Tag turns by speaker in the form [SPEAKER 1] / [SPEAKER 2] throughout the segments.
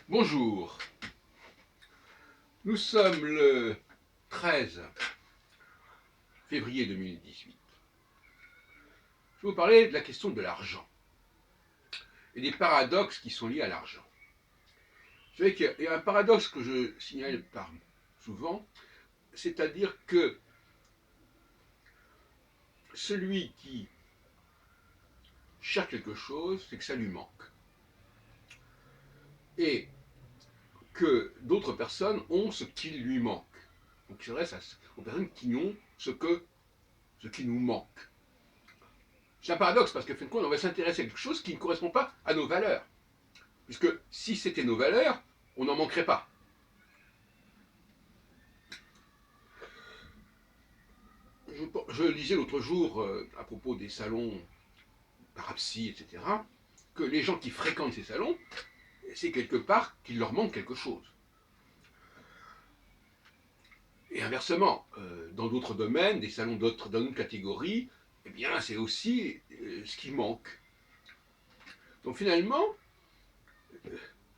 [SPEAKER 1] Bonjour, nous sommes le 13 février 2018. Je vais vous parler de la question de l'argent et des paradoxes qui sont liés à l'argent. Vous savez qu'il y a un paradoxe que je signale souvent, c'est-à-dire que celui qui cherche quelque chose, c'est que ça lui manque. Et que d'autres personnes ont ce qui lui manque. Donc il s'adresse aux personnes qui ont ce qui nous manque. C'est un paradoxe parce que, fin de compte, on va s'intéresser à quelque chose qui ne correspond pas à nos valeurs. Puisque si c'était nos valeurs, on n'en manquerait pas. Je lisais l'autre jour, à propos des salons parapsy, etc., que les gens qui fréquentent ces salons, c'est quelque part qu'il leur manque quelque chose. Et inversement, dans d'autres domaines, des salons d'autres catégories, eh bien, c'est aussi ce qui manque. Donc finalement,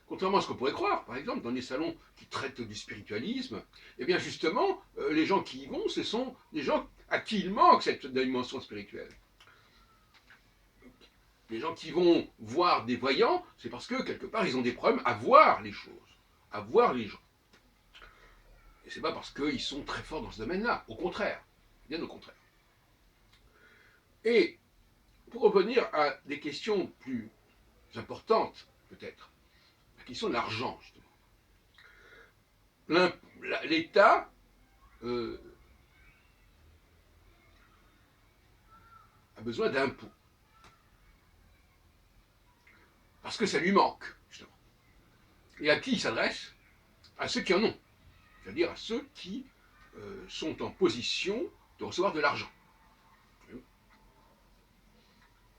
[SPEAKER 1] contrairement à ce qu'on pourrait croire, par exemple, dans des salons qui traitent du spiritualisme, eh bien justement, les gens qui y vont, ce sont des gens à qui il manque cette dimension spirituelle. Les gens qui vont voir des voyants, c'est parce que quelque part ils ont des problèmes à voir les choses, à voir les gens. Et c'est pas parce qu'ils sont très forts dans ce domaine-là, au contraire, bien au contraire. Et pour revenir à des questions plus importantes, peut-être, la question de l'argent, justement. L'État a besoin d'impôts. Parce que ça lui manque, justement. Et à qui il s'adresse? À ceux qui en ont. C'est-à-dire à ceux qui sont en position de recevoir de l'argent.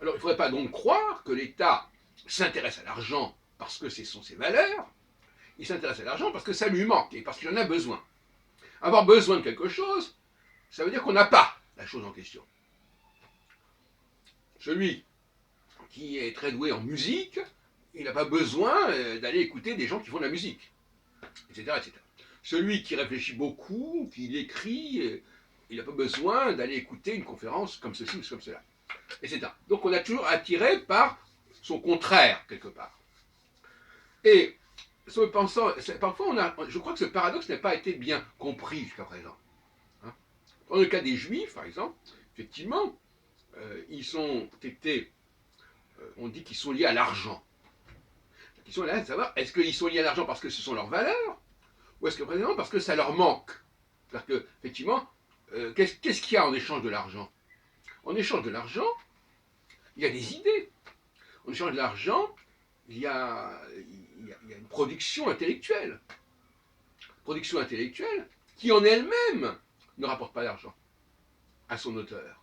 [SPEAKER 1] Alors il ne faudrait pas donc croire que l'État s'intéresse à l'argent parce que ce sont ses valeurs, il s'intéresse à l'argent parce que ça lui manque et parce qu'il en a besoin. Avoir besoin de quelque chose, ça veut dire qu'on n'a pas la chose en question. Celui qui est très doué en musique, il n'a pas besoin d'aller écouter des gens qui font de la musique, etc., etc. Celui qui réfléchit beaucoup, qui écrit, il n'a pas besoin d'aller écouter une conférence comme ceci ou comme cela, etc. Donc on est toujours attiré par son contraire, quelque part. Et parfois, je crois que ce paradoxe n'a pas été bien compris jusqu'à présent. Hein. Dans le cas des Juifs, par exemple, effectivement, ils ont été, on dit qu'ils sont liés à l'argent. La question est là de savoir, est-ce qu'ils sont liés à l'argent parce que ce sont leurs valeurs, ou est-ce que précisément parce que ça leur manque? C'est-à-dire que, effectivement, qu'est-ce qu'il y a en échange de l'argent? En échange de l'argent, il y a des idées. En échange de l'argent, il y a une production intellectuelle. Production intellectuelle qui en elle-même ne rapporte pas d'argent à son auteur,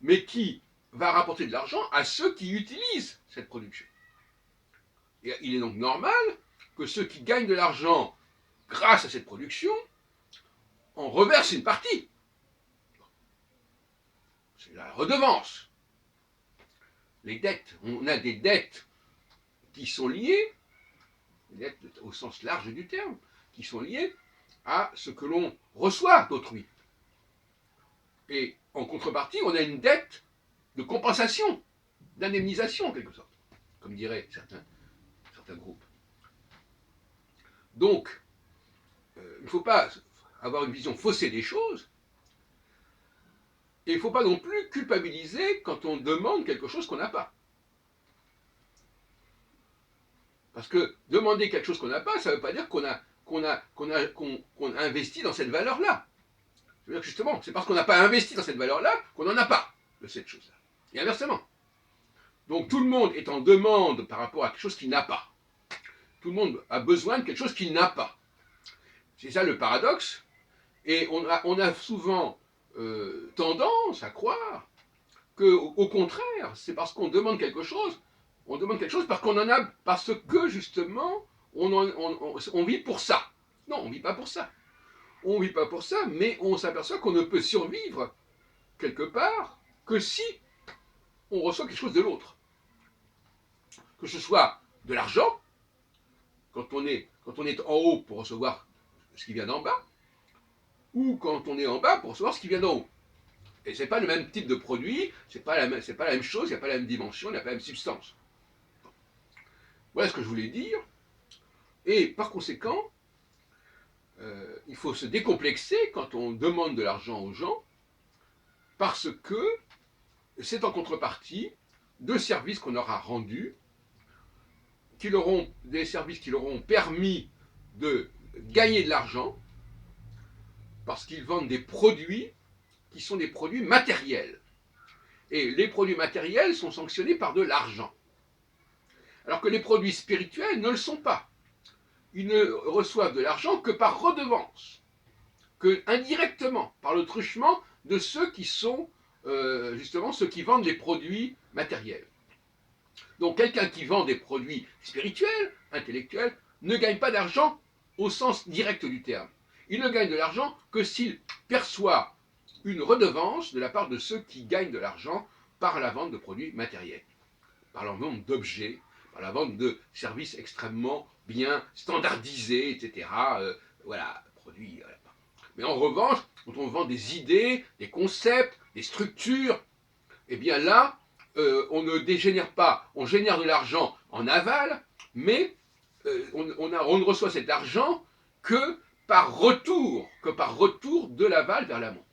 [SPEAKER 1] mais qui va rapporter de l'argent à ceux qui utilisent cette production. Et il est donc normal que ceux qui gagnent de l'argent grâce à cette production en reversent une partie. C'est la redevance. Les dettes, on a des dettes qui sont liées, des dettes au sens large du terme, qui sont liées à ce que l'on reçoit d'autrui. Et en contrepartie, on a une dette de compensation, d'indemnisation en quelque sorte, comme diraient certains groupes. Donc, il ne faut pas avoir une vision faussée des choses, et il ne faut pas non plus culpabiliser quand on demande quelque chose qu'on n'a pas. Parce que demander quelque chose qu'on n'a pas, ça ne veut pas dire qu'on a investi dans cette valeur-là. Ça veut dire que justement, c'est parce qu'on n'a pas investi dans cette valeur-là qu'on n'en a pas de cette chose-là. Et inversement. Donc tout le monde est en demande par rapport à quelque chose qu'il n'a pas. Tout le monde a besoin de quelque chose qu'il n'a pas. C'est ça le paradoxe. Et on a souvent tendance à croire qu'au contraire, c'est parce qu'on demande quelque chose parce qu'on en a, parce que justement, on vit pour ça. Non, on ne vit pas pour ça. On ne vit pas pour ça, mais on s'aperçoit qu'on ne peut survivre quelque part que si on reçoit quelque chose de l'autre. Que ce soit de l'argent, quand on est en haut pour recevoir ce qui vient d'en bas, ou quand on est en bas pour recevoir ce qui vient d'en haut. Et ce n'est pas le même type de produit, c'est pas la même chose, il n'y a pas la même dimension, il n'y a pas la même substance. Voilà ce que je voulais dire. Et par conséquent, il faut se décomplexer quand on demande de l'argent aux gens, parce que c'est en contrepartie de services qu'on aura rendus, des services qui leur auront permis de gagner de l'argent, parce qu'ils vendent des produits qui sont des produits matériels. Et les produits matériels sont sanctionnés par de l'argent. Alors que les produits spirituels ne le sont pas. Ils ne reçoivent de l'argent que par redevance, que indirectement, par le truchement de ceux qui sont justement ceux qui vendent les produits matériels. Donc quelqu'un qui vend des produits spirituels, intellectuels, ne gagne pas d'argent au sens direct du terme. Il ne gagne de l'argent que s'il perçoit une redevance de la part de ceux qui gagnent de l'argent par la vente de produits matériels, par la vente d'objets, par la vente de services extrêmement bien standardisés, etc. Voilà, produits. Voilà. Mais en revanche, quand on vend des idées, des concepts, des structures, eh bien là, on ne dégénère pas, on génère de l'argent en aval, mais on ne reçoit cet argent que par retour de l'aval vers l'amont.